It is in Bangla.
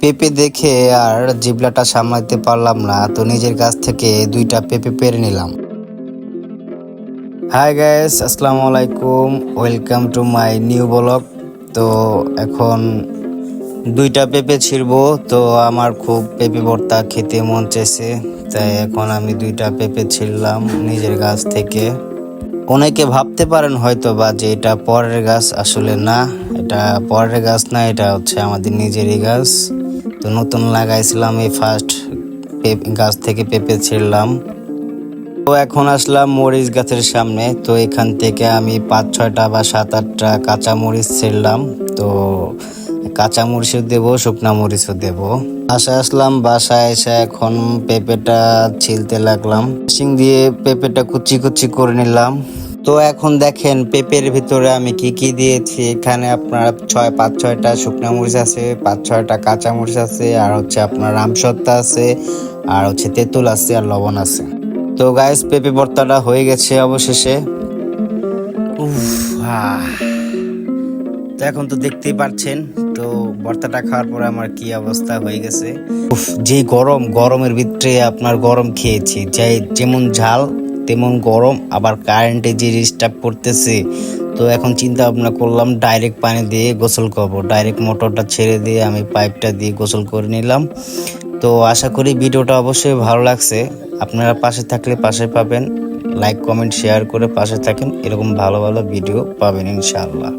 পেঁপে দেখে আর জিবলাটা সামলাতে পারলাম না, তো নিজের গাছ থেকে 2টা পেঁপে পেরে নিলাম। হাই গাইস, আসসালামু আলাইকুম, welcome to my new blog. তো এখন 2টা পেঁপে ছিঁড়বো। তো আমার খুব পেঁপে ভর্তা খেতে মন চেয়েছে, তাই এখন আমি 2টা পেঁপে ছিঁড়লাম নিজের গাছ থেকে। অনেকে ভাবতে পারেন হয়তো বা যে এটা পরের গাছ, আসলে না, এটা পরের গাছ না, এটা হচ্ছে আমাদের নিজেরই গাছ। তো নতুন লাগাইছিলাম, এই ফার্স্ট গাছ থেকে পেঁপে ছিঁড়লাম। তো এখন আসলাম মরিচ গাছের সামনে। তো এখান থেকে আমি 5-6টা বা 7-8টা কাঁচা মরিচ ছিঁড়লাম। তো কাঁচা মরিচও দেবো, শুকনা মরিচও দেবো। বাসায় আসলাম, বাসায় এসে এখন পেঁপেটা ছিলতে লাগলাম। মেশিন দিয়ে পেঁপেটা কুচি কুচি করে নিলাম। তো এখন দেখেন পেঁপের ভিতরে আমি কি কি দিয়েছি। এখানে আপনার 5-6টা শুকনা মরিচ আছে, 5-6টা কাঁচা মরিচ আছে, আর হচ্ছে আপনার রামসত্তা আছে, আর হচ্ছে তেঁতুল আছে, আর লবণ আছে। তো গাইস, পেঁপে ভর্তাটা হয়ে গেছে অবশেষে। উফ, তো এখন তো দেখতেই পাচ্ছেন, তো ভর্তাটা খাওয়ার পরে আমার কি অবস্থা হয়ে গেছে। উফ, যে গরমের ভিতরে আপনার গরম খেয়েছি, যাই যেমন ঝাল তেমন গরম, আবার কারেন্টে যে ডিস্টার্ব করতেছে। তো এখন চিন্তা ভাবনা করলাম ডাইরেক্ট পানি দিয়ে গোসল করবো। ডাইরেক্ট মোটরটা ছেড়ে দিয়ে আমি পাইপটা দিয়ে গোসল করে নিলাম। তো আশা করি ভিডিওটা অবশ্যই ভালো লাগছে। আপনারা পাশে থাকলে পাশে পাবেন, লাইক কমেন্ট শেয়ার করে পাশে থাকেন, এরকম ভালো ভালো ভিডিও পাবেন ইনশাআল্লাহ।